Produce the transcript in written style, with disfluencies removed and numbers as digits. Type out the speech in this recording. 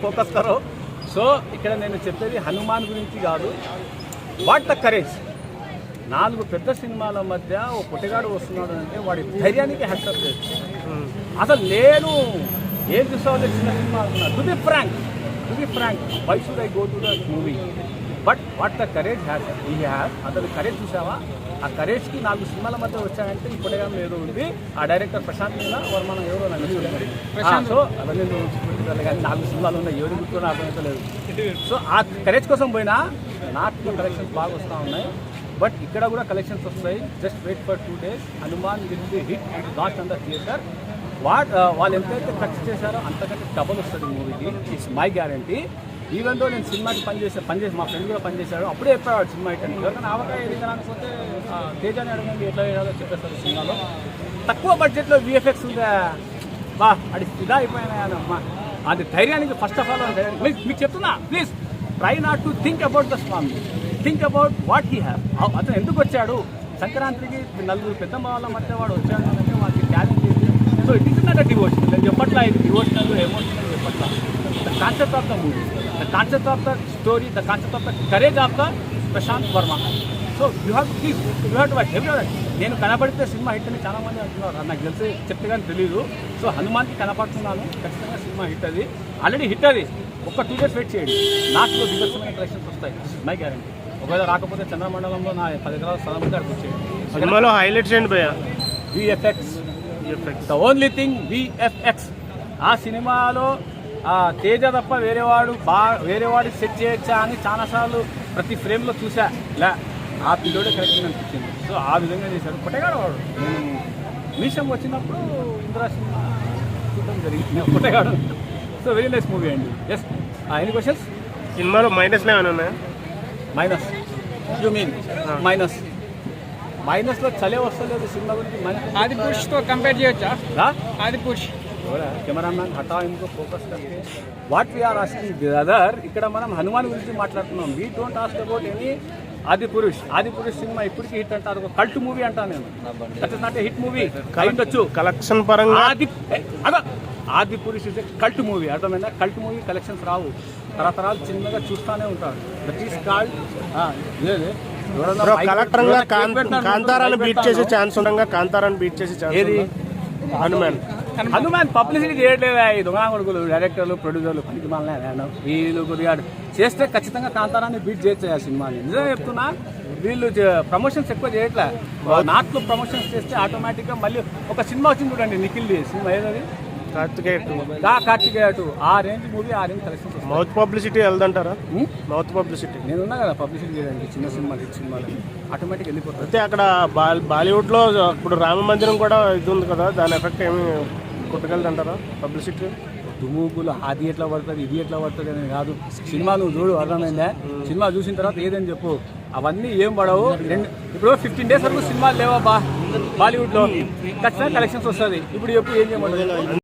Focus కరో. So ఇక్కడ నేను చెప్పేది హనుమాన్ గురించి కాదు, వాట్ ద కరేజ్. 4 పెద్ద సినిమాల మధ్య ఓ పొట్టగాడు వస్తున్నాడు అంటే వాడి ధైర్యానికి హ్యాట్సప్ చేయొచ్చు. అసలు నేను ఏం చూసావు చిన్న సినిమా అనుకున్నా. To be frank why should I go to the movie, but what the courage has he has. అతను కరేజ్ చూసావా, ఆ కరేజ్కి 4 సినిమాల మధ్య వచ్చాయంటే ఈ పొట్టగాడు ఏదో ఉంది. ఆ డైరెక్టర్ ప్రశాంత్ వర్మను ఎవరో నన్ను సో అవన్నీ కానీ 4 సినిమాలు ఉన్నాయి, ఎవరు గుర్తున్నా అర్థమవుతలేదు. సో ఆ కరేజ్ కోసం పోయినా నాకు కలెక్షన్స్ బాగా వస్తూ ఉన్నాయి. బట్ ఇక్కడ కూడా కలెక్షన్స్ వస్తాయి. Just wait for 2 days. Hanuman will be hit last on the theatre. వాళ్ళు ఎంతైతే ఖర్చు చేశారో అంతకంటే డబుల్ వస్తుంది మూవీకి. It's my guarantee. Even though నేను సినిమాకి పనిచేసి మా ఫ్రెండ్ కూడా పనిచేశాడు. అప్పుడే చెప్పాడు సినిమా హిట్ అని. ఎవరికైనా ఆవకాయ ఎదిగడానికి తేజాని అడగండి ఎట్లా వేయాలో చెప్పేస్తారు సినిమాలో. తక్కువ బడ్జెట్లో విఎఫ్ఎక్స్ ఉందా బా అది ఫిదా అయిపోయినాయనమ్మా. అది ధైర్యానికి ఫస్ట్ ఆఫ్ ఆల్ మీకు చెప్తున్నా, please try not to think about the Swami, think about what he have. అతను ఎందుకు వచ్చాడు సంక్రాంతికి 4 పెద్ద వాళ్ళ మధ్య వాడు వచ్చాడు అంటే వాడికి టాలెంట్ చేసి. So it is not devotional. నేను చెప్పట్లా ఇది డివోషనల్ ఎమోషనల్ చెప్పట్లా. The concept of the movie, the concept of the story, the concept of the courage of the Prasanth Varma. So you have to watch every. నేను కనబడితే cinema hit అని చాలా మంది అంటున్నారు, నాకు తెలిసి చెప్తే కానీ తెలీదు. సో హనుమాన్కి కనపడుతున్నాను, ఖచ్చితంగా సినిమా హిట్. అది ఆల్రెడీ హిట్. అది ఒక్క 2 days వెయిట్ చేయండి, నాకు దిగ్గజమైన కలెక్షన్స్ వస్తాయి, మై గ్యారంటీ. ఒకవేళ రాకపోతే చంద్రమండలంలో నా 10 ఎకరాల స్థలం గారికి వచ్చేయండి. సినిమాలో హైలైట్స్ ఏంటి భయ్యా? VFX, the only thing VFX. ఆ సినిమాలో తేజ తప్ప వేరేవాడు సెట్ చేయొచ్చా అని చాలాసార్లు ప్రతి ఫ్రేమ్లో చూసా. ఆ పిల్లోడే కరెక్ట్గా అనిపించింది. సో ఆ విధంగా చేశాడు పొట్టగాడు వాడు. నేను మీషం వచ్చినప్పుడు ఇంద్రా సినిమా చూడడం జరిగింది పొట్టగాడు. సో వెరీ నైస్ మూవీ అండి. ఎస్. Any questions? సినిమాలో మైనస్లు ఏమైనా ఉన్నాయా? మైనస్ యూ మీన్ మైనస్లో చలే వస్తలేదు సినిమా గురించి. ఆది పురుష్తో కంపేర్ చేయొచ్చా? ఆది పురుష్ కెమెరామ్యాన్ హఠా ఇంకో ఫోకస్ करके వాట్ వీఆర్ ఆస్కింగ్ బ్రదర్. ఇక్కడ మనం హనుమాన్ గురించి మాట్లాడుతున్నాం. We don't ask about any ఆది పురుష్ సినిమా ఇప్పటికీ హిట్ అంటారు. కల్ట్ మూవీ అంటాను నేను. That is not a hit movie. అయ్యుండొచ్చు కలెక్షన్ పరంగా. ఆది పురుష్ ఇస్ ఏ కల్ట్ మూవీ. అర్థమైందా? కల్ట్ మూవీ కలెక్షన్స్ రావు, తరతరాలు చిన్నగా చూస్తూనే ఉంటారు. దట్ ఈస్ కాల్డ్ కలెక్టర్గా కాంతారాన్ని బీట్ చేసే ఛాన్స్ ఉండగా కాంతారాన్ని బీట్ చేసే ఛాన్స్ ఏది? హనుమాన్ పబ్లిసిటీ చేయట్లేదా ఈ దొంగ కొడుకులు, డైరెక్టర్లు, ప్రొడ్యూసర్లు పనికి మళ్ళీ వీళ్ళు కొద్దిగా చేస్తే ఖచ్చితంగా కాంతారాన్ని బీట్ చేయొచ్చు ఆ సినిమాని. నిజంగా చెప్తున్నా, వీళ్ళు ప్రమోషన్స్ ఎక్కువ చేయట్లే. నార్త్లో ప్రమోషన్స్ చేస్తే ఆటోమేటిక్గా మళ్ళీ ఒక సినిమా వచ్చింది చూడండి, నిఖిల్ది సినిమా ఏదది, కార్తికేయ 2. ఆ రేంజ్ మూవీ, ఆ రేంజ్ కలెక్షన్స్. మౌత్ పబ్లిసిటీ వెళ్దంటారా? మౌత్ పబ్లిసిటీ నేనున్నా కదా పబ్లిసిటీ చేయడానికి. చిన్న సినిమాలు, హిట్ సినిమాలు ఆటోమేటిక్ వెళ్ళిపోతుంది. అయితే అక్కడ బాలీవుడ్లో ఇప్పుడు రామ మందిరం కూడా ఇది ఉంది కదా, దాని ఎఫెక్ట్ ఏమి కొట్టగలదంటారా పబ్లిసిటీ? దుమ్ముకులు అది ఎట్లా పడుతుంది, ఇది ఎట్లా పడుతుంది అని కాదు. సినిమా నువ్వు చూడు, అర్థమైందా? సినిమా చూసిన తర్వాత ఏదని చెప్పు, అవన్నీ ఏం పడవు. ఇప్పుడు 15 days వరకు సినిమాలు లేవా బాలీవుడ్లో, ఖచ్చితంగా కలెక్షన్స్ వస్తుంది. ఇప్పుడు చెప్పు ఏం చేయమంటారు?